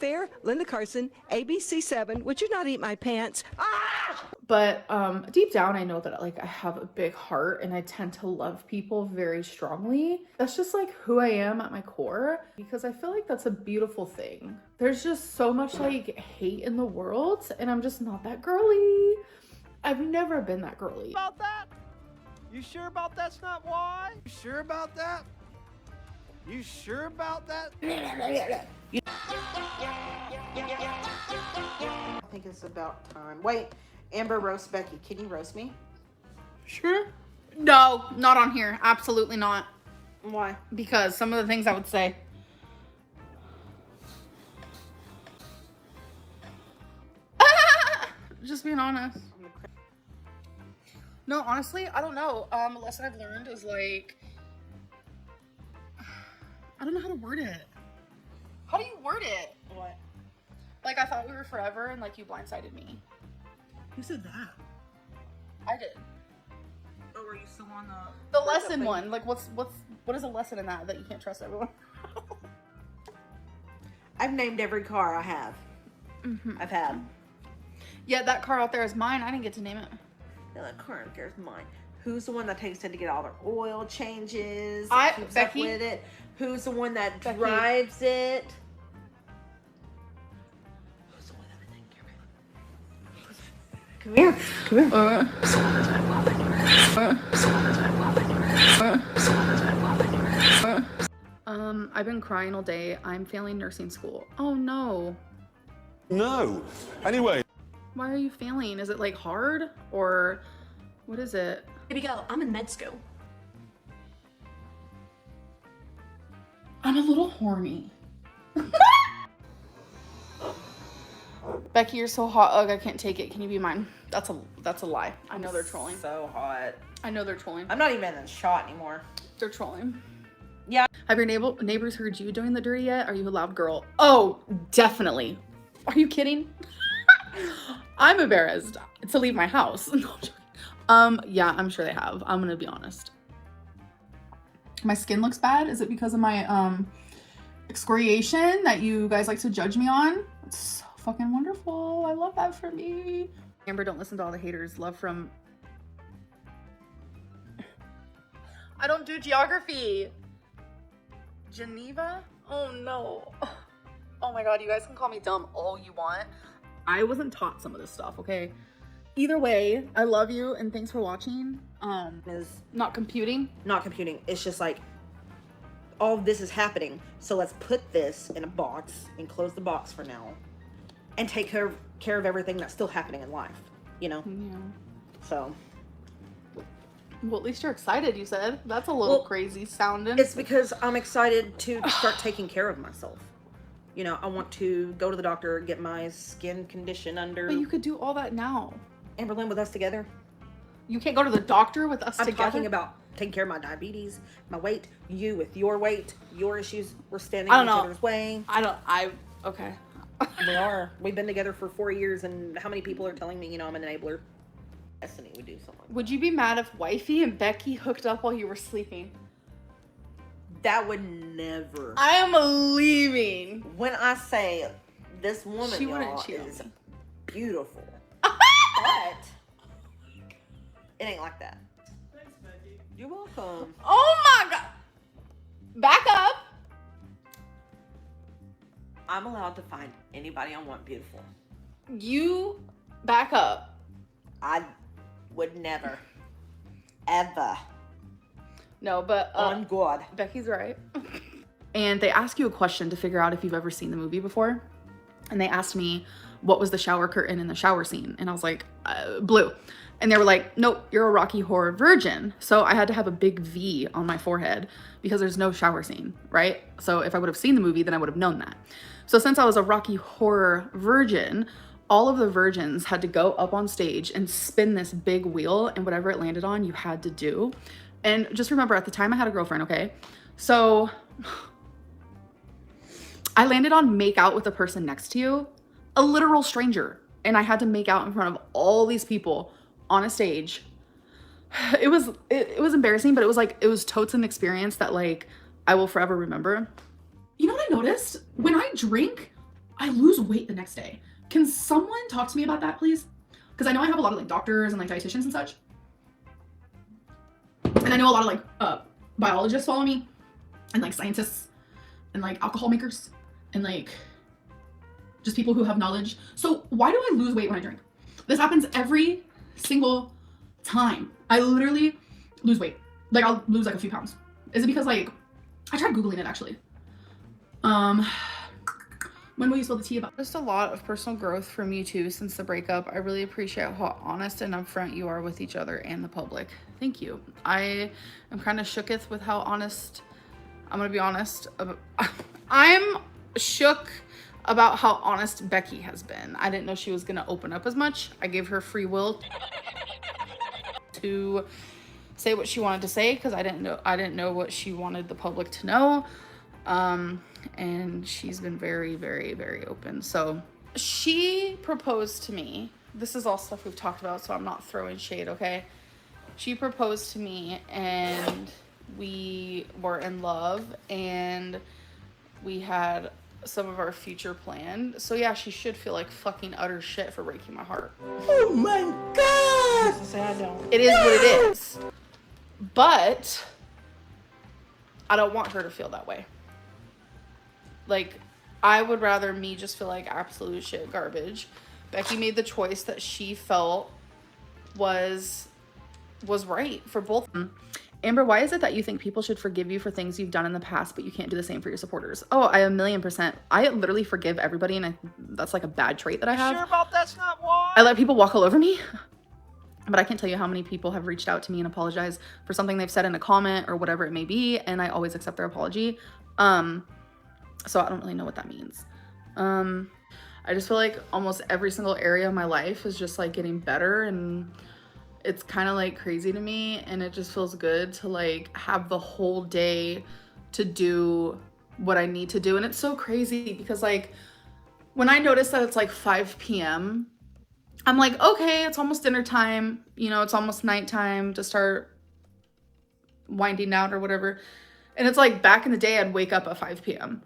Fair, Linda Carson, ABC7, would you not eat my pants? Ah! But deep down, I know that like I have a big heart and I tend to love people very strongly. That's just like who I am at my core, because I feel like that's a beautiful thing. There's just so much like hate in the world and I'm just not that girly. I've never been that girly. About that? You sure about that's not why? You sure about that? You sure about that? I think it's about time. Wait, Amber roast Becky. Can you roast me? Sure. No, not on here. Absolutely not. Why? Because some of the things I would say. Just being honest. No, honestly, I don't know. A lesson I've learned is like, I don't know how to word it. How do you word it? What? Like, I thought we were forever and like you blindsided me. Who said that? I did. Oh, were you still on The lesson one. Like, what is a lesson in that you can't trust everyone? I've named every car I have. I've had. Yeah, that car out there is mine. I didn't get to name it. No, that car out there is mine. Who's the one that takes it to get all their oil changes? Keeps Becky. up with it? Who's the one that Becky. drives it? Who's the one that would take care of it? Come here. Come here. I've been crying all day. I'm failing nursing school. Oh no. No. Anyway. Why are you failing? Is it like hard or what is it? Baby girl, I'm in med school. I'm a little horny. Becky, you're so hot. Ugh, I can't take it. Can you be mine? That's a lie. I know they're trolling. So hot. I know they're trolling. I'm not even in the shot anymore. They're trolling. Yeah. Have your neighbors heard you doing the dirty yet? Are you a loud girl? Oh, definitely. Are you kidding? I'm embarrassed to leave my house. No, I'm joking. Yeah, I'm sure they have. I'm gonna be honest. My skin looks bad. Is it because of my excoriation that you guys like to judge me on? It's so fucking wonderful. I love that for me. Amber, don't listen to all the haters. Love from... I don't do geography. Geneva? Oh no. Oh my god, you guys can call me dumb all you want. I wasn't taught some of this stuff, okay? Either way, I love you and thanks for watching. Is not computing. not computing. It's just like all of this is happening. So let's put this in a box and close the box for now and take care of everything that's still happening in life, you know? Yeah. So Well, at least you're excited, you said. That's a little crazy sounding. it's because I'm excited to start taking care of myself. You know, I want to go to the doctor, get my skin condition under. But you could do all that now. Amberlynn with us together. You can't go to the doctor with us I'm together? talking about taking care of my diabetes, my weight, you with your weight, your issues. We're standing I in don't each know. other's way. Okay. We are. We've been together for 4 years, and how many people are telling me, you know, I'm an enabler? Destiny would do something. Would you be mad if Wifey and Becky hooked up while you were sleeping? That would never. I am leaving. When I say this woman, She wouldn't y'all, cheat on is me. beautiful, but it ain't like that. Thanks, Becky. You're welcome. Oh my god. Back up. I'm allowed to find anybody I want beautiful. You back up. I would never, ever, No, but on God. Becky's right. And they ask you a question to figure out if you've ever seen the movie before. And they asked me, what was the shower curtain in the shower scene? And I was like, blue. And they were like, nope, you're a Rocky Horror virgin. So I had to have a big V on my forehead because there's no shower scene, right? So if I would have seen the movie, then I would have known that. So since I was a Rocky Horror virgin, all of the virgins had to go up on stage and spin this big wheel, and whatever it landed on, you had to do. And just remember, at the time I had a girlfriend, okay? So I landed on make out with the person next to you, a literal stranger. And I had to make out in front of all these people on a stage. It was embarrassing, but it was totes an experience that like I will forever remember. You know what I noticed? When I drink, I lose weight the next day. Can someone talk to me about that, please? Because I know I have a lot of like doctors and like dietitians and such. And I know a lot of like biologists follow me, and like scientists, and like alcohol makers, and like just people who have knowledge. So why do I lose weight when I drink? This happens every single time. I literally lose weight. Like I'll lose like a few pounds. Is it because like, I tried Googling it actually. When will you spill the tea about? Just a lot of personal growth from you two since the breakup. I really appreciate how honest and upfront you are with each other and the public. Thank you. I am kind of shooketh with how honest, I'm gonna be honest. I'm shook about how honest Becky has been. I didn't know she was gonna open up as much. I gave her free will to say what she wanted to say because I didn't know what she wanted the public to know. And she's been very, very, very open. So she proposed to me. This is all stuff we've talked about, so I'm not throwing shade, okay? She proposed to me and we were in love and we had some of our future planned. So yeah, she should feel like fucking utter shit for breaking my heart. Oh my God! Say I don't. It is what it is. But I don't want her to feel that way. Like, I would rather me just feel like absolute shit garbage. Becky made the choice that she felt was right for both. Amber, why is it that you think people should forgive you for things you've done in the past, but you can't do the same for your supporters? Oh, I 1,000,000%. I literally forgive everybody, and that's like a bad trait that I have. Sure about that's not why? I let people walk all over me. But I can't tell you how many people have reached out to me and apologized for something they've said in a comment or whatever it may be, and I always accept their apology. So I don't really know what that means. I just feel like almost every single area of my life is just like getting better, and it's kind of like crazy to me, and it just feels good to like have the whole day to do what I need to do. And it's so crazy because like when I notice that it's like 5 p.m., I'm like, okay, it's almost dinner time, you know, it's almost nighttime to start winding down or whatever. And it's like back in the day, I'd wake up at 5 p.m.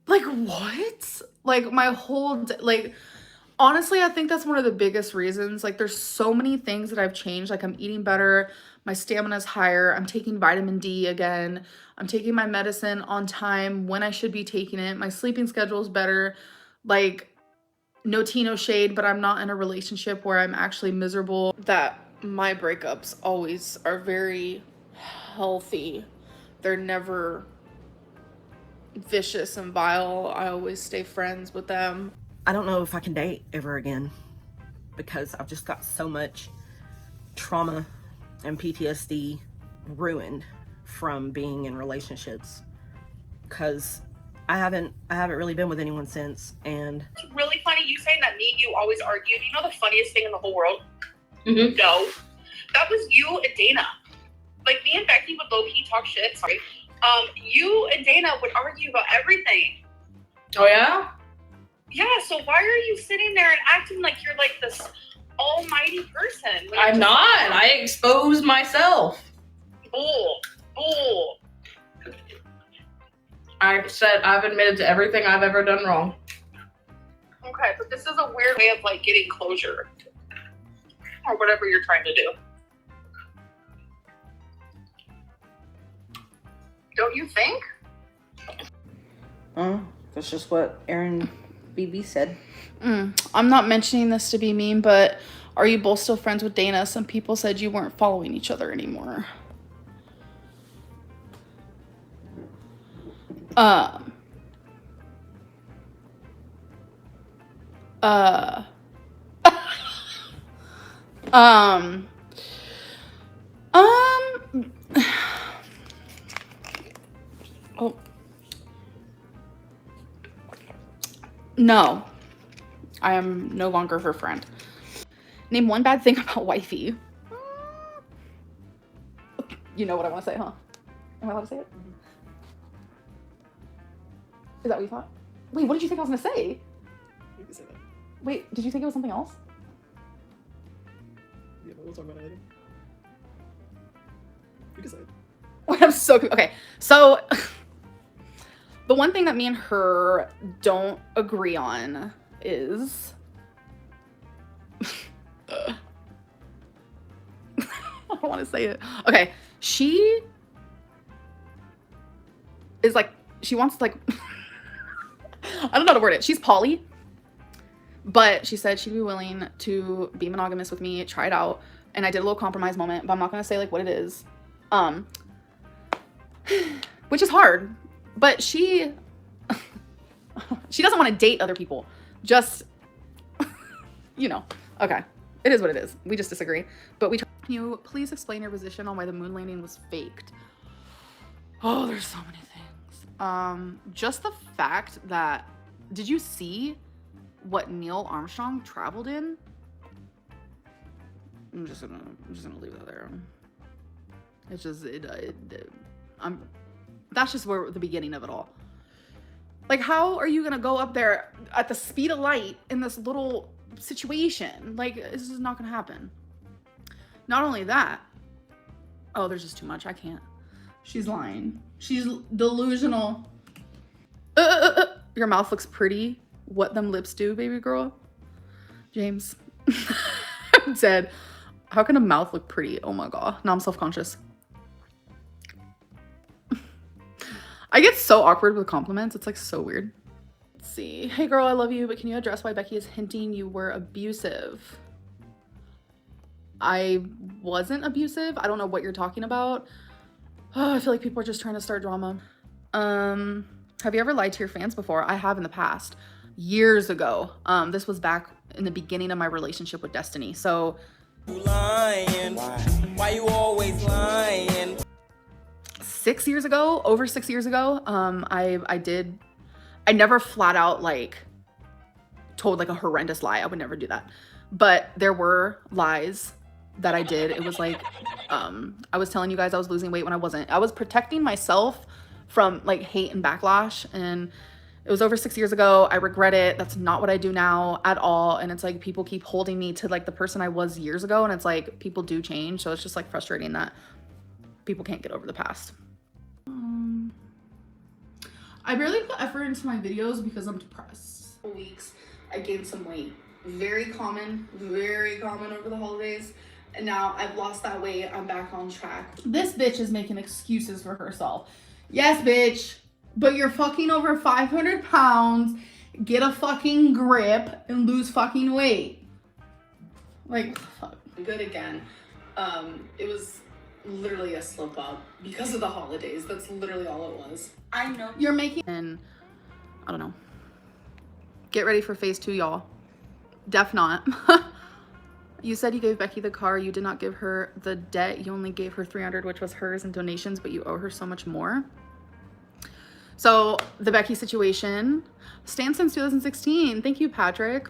Like, what? Like, my whole day, like, honestly, I think that's one of the biggest reasons. Like, there's so many things that I've changed. Like, I'm eating better. My stamina's higher. I'm taking vitamin D again. I'm taking my medicine on time when I should be taking it. My sleeping schedule's better. Like, no tea, no shade, but I'm not in a relationship where I'm actually miserable. That my breakups always are very healthy. They're never vicious and vile. I always stay friends with them. I don't know if I can date ever again because I've just got so much trauma and PTSD ruined from being in relationships, because I haven't really been with anyone since. And it's really funny you saying that me and you always argued. You know the funniest thing in the whole world? Mm-hmm. No. That was you and Dana. Like, me and Becky would low-key talk shit. Sorry. You and Dana would argue about everything. Oh, yeah? Yeah, so why are you sitting there and acting like you're like this almighty person? I'm not. I expose myself. Bull. I've admitted to everything I've ever done wrong. Okay, but this is a weird way of like getting closure. Or whatever you're trying to do. Don't you think? That's just what Aaron BB said. I'm not mentioning this to be mean, but are you both still friends with Dana? Some people said you weren't following each other anymore. Oh. No, I am no longer her friend. Name one bad thing about wifey. You know what I want to say, huh? Am I allowed to say it? Is that what you thought? Wait, what did you think I was gonna say? You can say that. Wait, did you think it was something else? Yeah, but we'll talk about it later. You can say it. Wait, I'm so okay. So The one thing that me and her don't agree on is I don't want to say it. Okay, she is like, she wants like I don't know how to word it. She's poly, but she said she'd be willing to be monogamous with me, try it out. And I did a little compromise moment, but I'm not gonna say like what it is. Which is hard, but she doesn't want to date other people. Just, you know, okay. It is what it is. We just disagree. But can you please explain your position on why the moon landing was faked? Oh, there's so many things. Just the fact that, did you see what Neil Armstrong traveled in? I'm just gonna leave that there. It's just, that's just where the beginning of it all. Like, how are you gonna go up there at the speed of light in this little situation? Like, this is not gonna happen. Not only that, oh, there's just too much. I can't. She's lying. She's delusional. Your mouth looks pretty. What them lips do, baby girl? James. I'm dead. How can a mouth look pretty? Oh my god. Now I'm self-conscious. I get so awkward with compliments. It's like so weird. Let's see. Hey girl, I love you, but can you address why Becky is hinting you were abusive? I wasn't abusive. I don't know what you're talking about. Oh, I feel like people are just trying to start drama. Have you ever lied to your fans before? I have in the past. Years ago. This was back in the beginning of my relationship with Destiny. So you lying? Why you always lying? 6 years ago, over 6 years ago, I never flat out like told like a horrendous lie. I would never do that. But there were lies that I did. It was like, I was telling you guys I was losing weight when I wasn't. I was protecting myself from like hate and backlash, and it was over 6 years ago. I regret it. That's not what I do now at all. And it's like people keep holding me to like the person I was years ago, and it's like people do change. So it's just like frustrating that people can't get over the past. I barely put effort into my videos because I'm depressed. Weeks, I gained some weight. Very common over the holidays. And now I've lost that weight. I'm back on track. This bitch is making excuses for herself. Yes, bitch, but you're fucking over 500 pounds. Get a fucking grip and lose fucking weight. Like, fuck. Good again. It was literally a slip up because of the holidays. That's literally all it was. I know you're making, and I don't know. Get ready for phase 2, y'all. Def not. You said you gave Becky the car. You did not give her the debt. You only gave her $300, which was hers in donations, but you owe her so much more. So the Becky situation stands since 2016. Thank you, Patrick.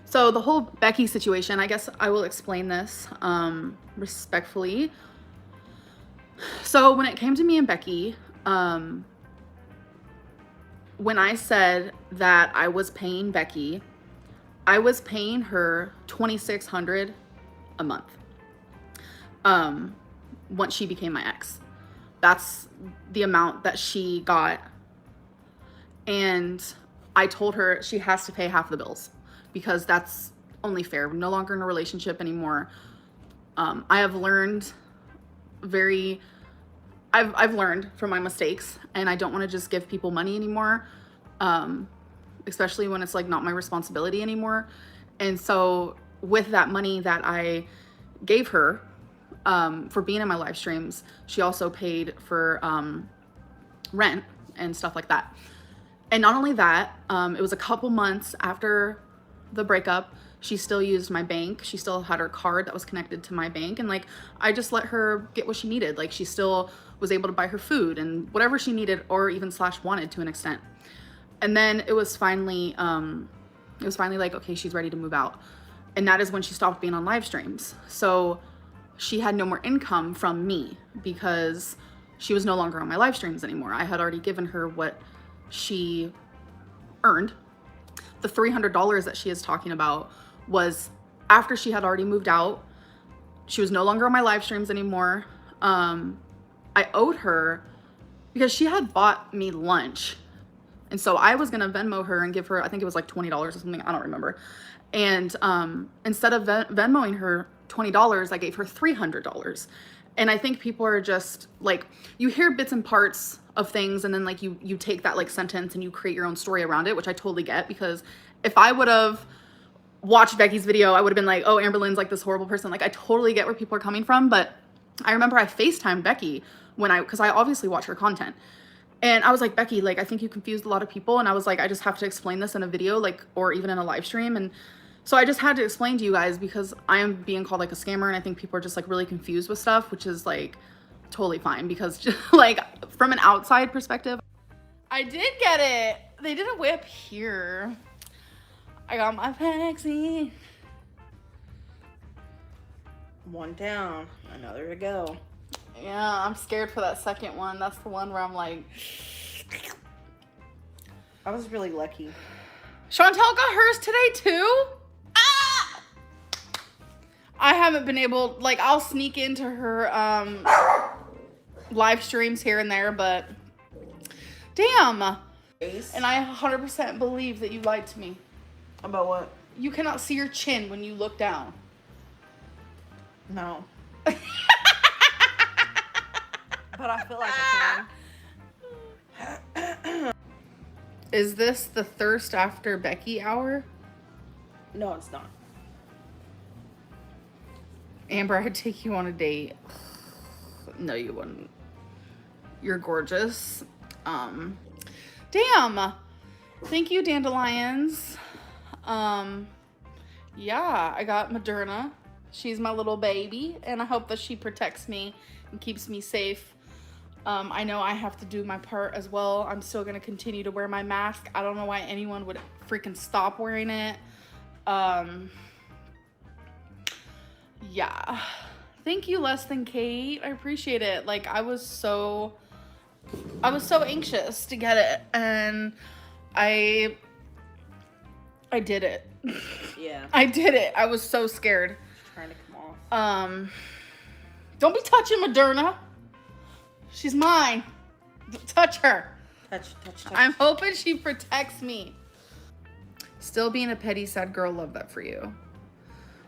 So the whole Becky situation, I guess I will explain this respectfully. So when it came to me and Becky, when I said that I was paying Becky, I was paying her $2,600 a month once she became my ex. That's the amount that she got. And I told her she has to pay half the bills because that's only fair. We're no longer in a relationship anymore. I have learned I've learned from my mistakes, and I don't want to just give people money anymore, especially when it's like not my responsibility anymore. And so with that money that I gave her for being in my live streams, she also paid for rent and stuff like that. And not only that, it was a couple months after the breakup, she still used my bank. She still had her card that was connected to my bank, and like I just let her get what she needed. Like she still was able to buy her food and whatever she needed, or even / wanted to an extent. And then it was finally like, okay, she's ready to move out. And that is when she stopped being on live streams. So she had no more income from me because she was no longer on my live streams anymore. I had already given her what she earned. The $300 that she is talking about was after she had already moved out. She was no longer on my live streams anymore. I owed her because she had bought me lunch. And so I was gonna Venmo her and give her, I think it was like $20 or something, I don't remember. And instead of Venmoing her $20, I gave her $300. And I think people are just like, you hear bits and parts of things, and then like you take that like sentence and you create your own story around it, which I totally get, because if I would have watched Becky's video, I would have been like, oh, Amberlynn's like this horrible person. Like, I totally get where people are coming from. But I remember I FaceTimed Becky because I obviously watch her content. And I was like, Becky, like, I think you confused a lot of people. And I was like, I just have to explain this in a video, like, or even in a live stream. And so I just had to explain to you guys, because I am being called like a scammer, and I think people are just like really confused with stuff, which is like totally fine, because just, like, from an outside perspective, I did get it. They did a whip here. I got my vaccine. One down, another to go. Yeah, I'm scared for that second one. That's the one where I'm like, I was really lucky. Chantel got hers today too? Ah! I haven't been able, like, I'll sneak into her live streams here and there, but damn. And I 100% believe that you lied to me. About what? You cannot see your chin when you look down. No. But I feel like I can. Is this the thirst after Becky hour? No, it's not. Amber, I'd take you on a date. No, you wouldn't. You're gorgeous. Damn. Thank you, dandelions. Yeah, I got Moderna. She's my little baby, and I hope that she protects me and keeps me safe. I know I have to do my part as well. I'm still gonna continue to wear my mask. I don't know why anyone would freaking stop wearing it. Yeah. Thank you, Less Than Kate. I appreciate it. Like, I was so anxious to get it, and I did it. Yeah. I did it. I was so scared. Trying to come off. Don't be touching Moderna. She's mine. Don't touch her. Touch. I'm hoping she protects me. Still being a petty, sad girl. Love that for you.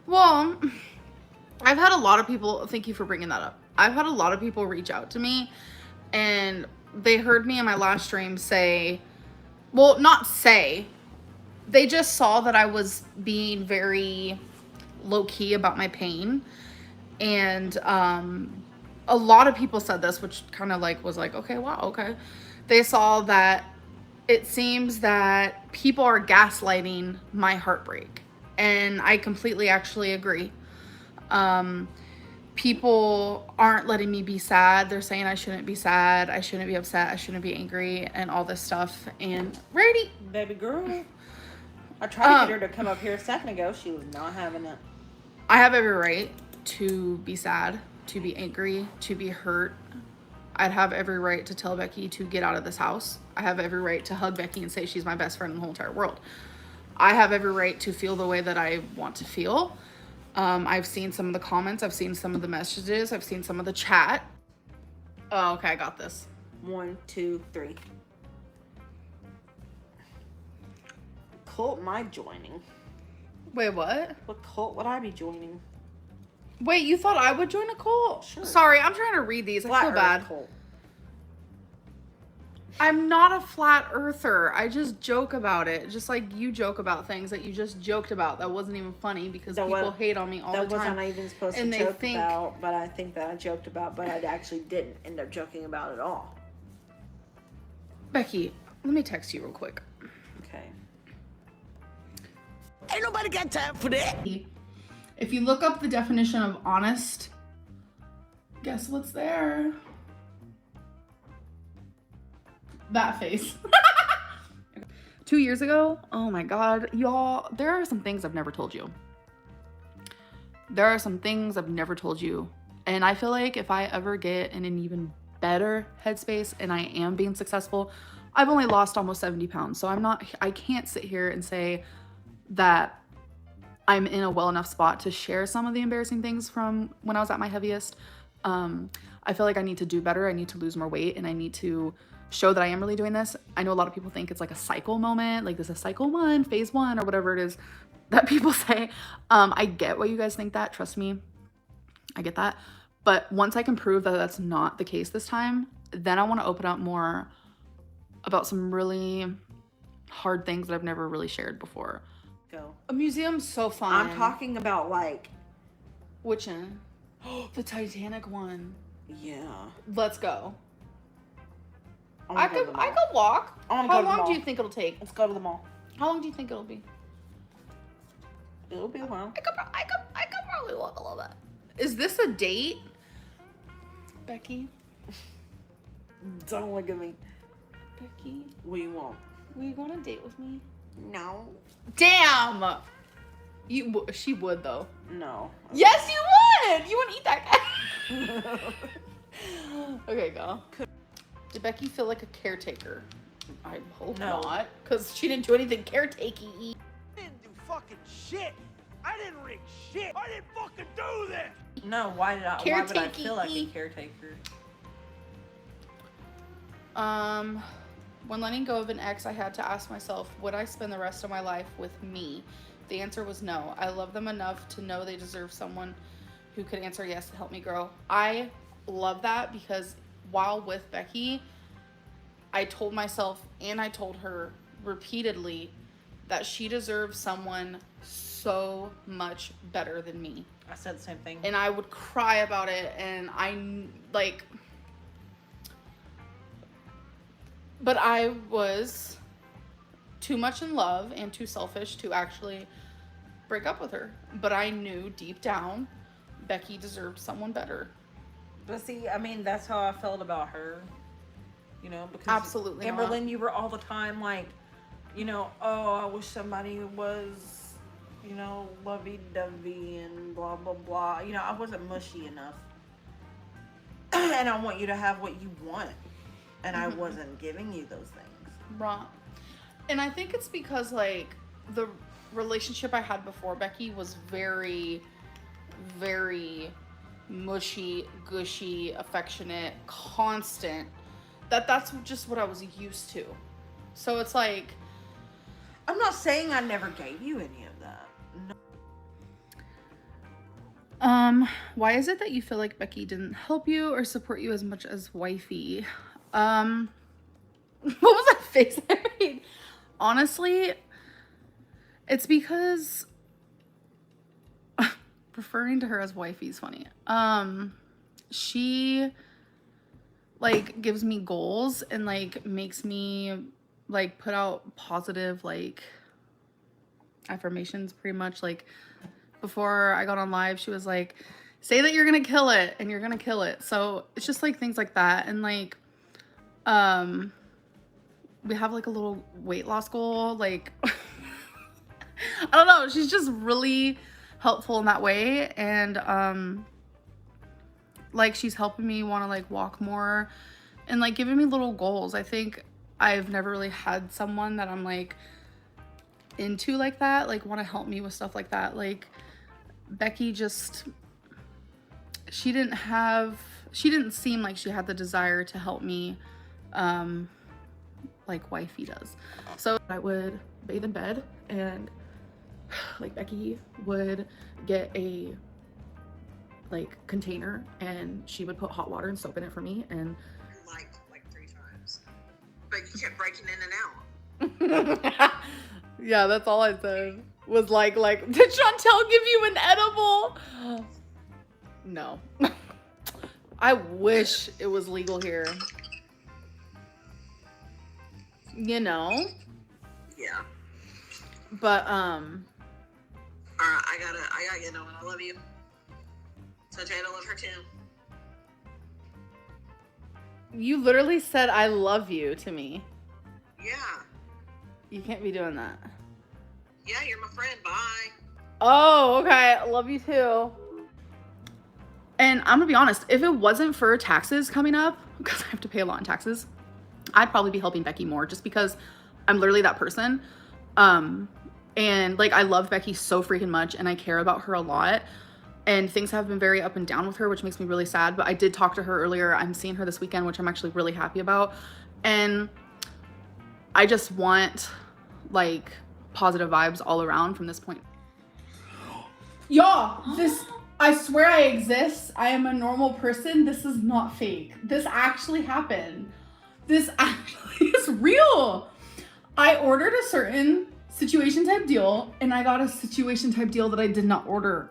Well, I've had a lot of people, thank you for bringing that up. I've had a lot of people reach out to me, and they heard me in my last stream say, well, not say, they just saw that I was being very low-key about my pain. And a lot of people said this, which kind of like was like, okay, wow, okay. They saw that it seems that people are gaslighting my heartbreak. And I completely actually agree. People aren't letting me be sad. They're saying I shouldn't be sad, I shouldn't be upset, I shouldn't be angry, and all this stuff. And Rady, baby girl, I tried to get her to come up here a second ago. She was not having it. I have every right to be sad, to be angry, to be hurt. I'd have every right to tell Becky to get out of this house. I have every right to hug Becky and say she's my best friend in the whole entire world. I have every right to feel the way that I want to feel. I've seen some of the comments. I've seen some of the messages. I've seen some of the chat. Oh, okay, I got this. 1, 2, 3. Cult am I joining? Wait, what? What cult would I be joining? Wait, you thought I would join a cult? Sure. Sorry, I'm trying to read these. I feel bad. Cult. I'm not a flat earther. I just joke about it. Just like you joke about things that you just joked about. That wasn't even funny because people hate on me all the time. That wasn't even supposed to joke about, but I think that I joked about, but I actually didn't end up joking about it all. Becky, let me text you real quick. Okay. Ain't nobody got time for that. If you look up the definition of honest, guess what's there? That face. 2 years ago, oh my God, y'all, there are some things I've never told you. There are some things I've never told you. And I feel like if I ever get in an even better headspace and I am being successful, I've only lost almost 70 pounds. So I can't sit here and say that I'm in a well enough spot to share some of the embarrassing things from when I was at my heaviest. I feel like I need to do better. I need to lose more weight, and I need to show that I am really doing this. I know a lot of people think it's like a cycle moment, like this is cycle 1, phase 1, or whatever it is that people say. I get why you guys think that. Trust me, I get that. But once I can prove that that's not the case this time, then I want to open up more about some really hard things that I've never really shared before. Go. A museum's so fun. I'm talking about like. Which one? The Titanic one. Yeah. Let's go. I could walk. How long do you think it'll take? Let's go to the mall. How long do you think it'll be? It'll be a while. I could probably walk a little bit. Is this a date? Becky? Don't look at me. Becky? What do you want? Will you go on a date with me? No. Damn! She would though. No. Yes, you would! You wouldn't eat that guy. Okay, go. Did Becky feel like a caretaker? I hope not, because she didn't do anything caretaking. I didn't do fucking shit. I didn't rig shit. I didn't fucking do this. No, why would I feel like a caretaker? When letting go of an ex, I had to ask myself, would I spend the rest of my life with me? The answer was no. I love them enough to know they deserve someone who could answer yes to help me grow. I love that, because while with Becky, I told myself and I told her repeatedly that she deserves someone so much better than me. I said the same thing. And I would cry about it, and but I was too much in love and too selfish to actually break up with her. But I knew deep down Becky deserved someone better. But see, I mean, that's how I felt about her. You know, because absolutely Amberlynn, you were all the time like, you know, oh, I wish somebody was, you know, lovey-dovey and blah, blah, blah. You know, I wasn't mushy enough. And I want you to have what you want. And I wasn't giving you those things. Right. And I think it's because, like, the relationship I had before Becky was very, very mushy, gushy, affectionate, constant. That's just what I was used to. So it's like, I'm not saying I never gave you any of that. No. Why is it that you feel like Becky didn't help you or support you as much as wifey? What was that face I made? Honestly, it's because referring to her as wifey is funny. She like gives me goals and like makes me like put out positive like affirmations pretty much. Like before I got on live, she was like, say that you're gonna kill it, and you're gonna kill it. So it's just like things like that. And like we have like a little weight loss goal. Like I don't know, she's just really helpful in that way. And like she's helping me want to like walk more and like giving me little goals. I think I've never really had someone that I'm like into like that, like want to help me with stuff like that. Like Becky just, she didn't seem like she had the desire to help me like wifey does. So I would bathe in bed, and like Becky would get a like container, and she would put hot water and soap in it for me, and like 3 times, but you kept breaking in and out. Yeah, that's all I said was like did Chantel give you an edible? No. I wish it was legal here, you know. Yeah. But alright, I gotta get on. I love you. So Jade, I love her too. you literally said I love you to me. Yeah. You can't be doing that. Yeah, you're my friend. Bye. Oh, okay. Love you too. And I'm gonna be honest, if it wasn't for taxes coming up, because I have to pay a lot in taxes, I'd probably be helping Becky more, just because I'm literally that person. And like I love Becky so freaking much and I care about her a lot. And things have been very up and down with her, which makes me really sad. But I did talk to her earlier. I'm seeing her this weekend, which I'm actually really happy about. And I just want like positive vibes all around from this point. Y'all, I swear I exist. I am a normal person. This is not fake. This actually happened. This actually is real. I ordered a certain situation type deal and I got a situation type deal that I did not order.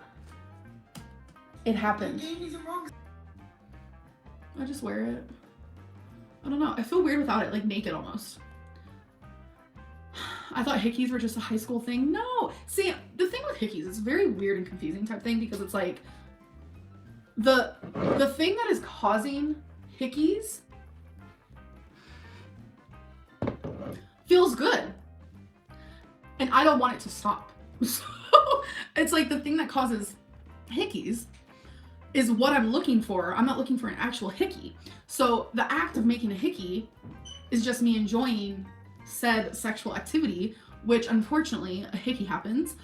It happened. I just wear it. I don't know. I feel weird without it, like naked almost. I thought hickeys were just a high school thing. No. See, the thing with hickeys is a very weird and confusing type thing because it's like the thing that is causing hickeys feels good. And I don't want it to stop. So it's like the thing that causes hickeys is what I'm looking for. I'm not looking for an actual hickey. So the act of making a hickey is just me enjoying said sexual activity, which unfortunately a hickey happens.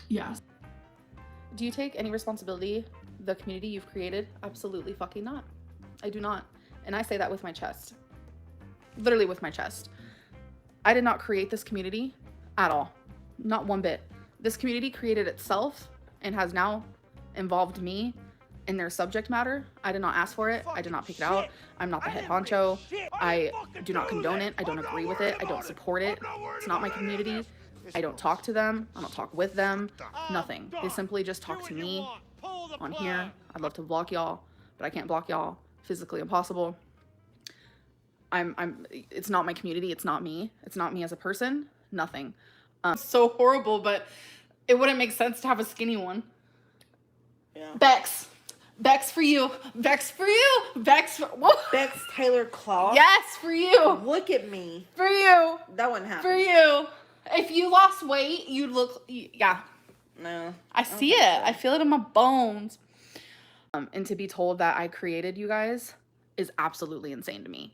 Yes. Do you take any responsibility the community you've created? Absolutely fucking not. I do not. And I say that with my chest. Literally with my chest. I did not create this community at all. Not one bit. This community created itself and has now involved me in their subject matter. I did not ask for it. I did not pick it out. I'm not the head honcho. I do not condone it. I don't agree with it. I don't support it. It's not my community. I don't talk to them. I don't talk with them. Nothing. They simply just talk to me on here. I'd love to block y'all, but I can't block y'all. Physically impossible. It's not my community. It's not me. It's not me as a person. Nothing. It's so horrible, but it wouldn't make sense to have a skinny one. Yeah. Bex for you. Bex for you. Bex Taylor Claw. Yes, for you. Look at me. For you. That wouldn't happen. For you. If you lost weight, you'd look, yeah. No. I see it. So. I feel it in my bones. And to be told that I created you guys is absolutely insane to me.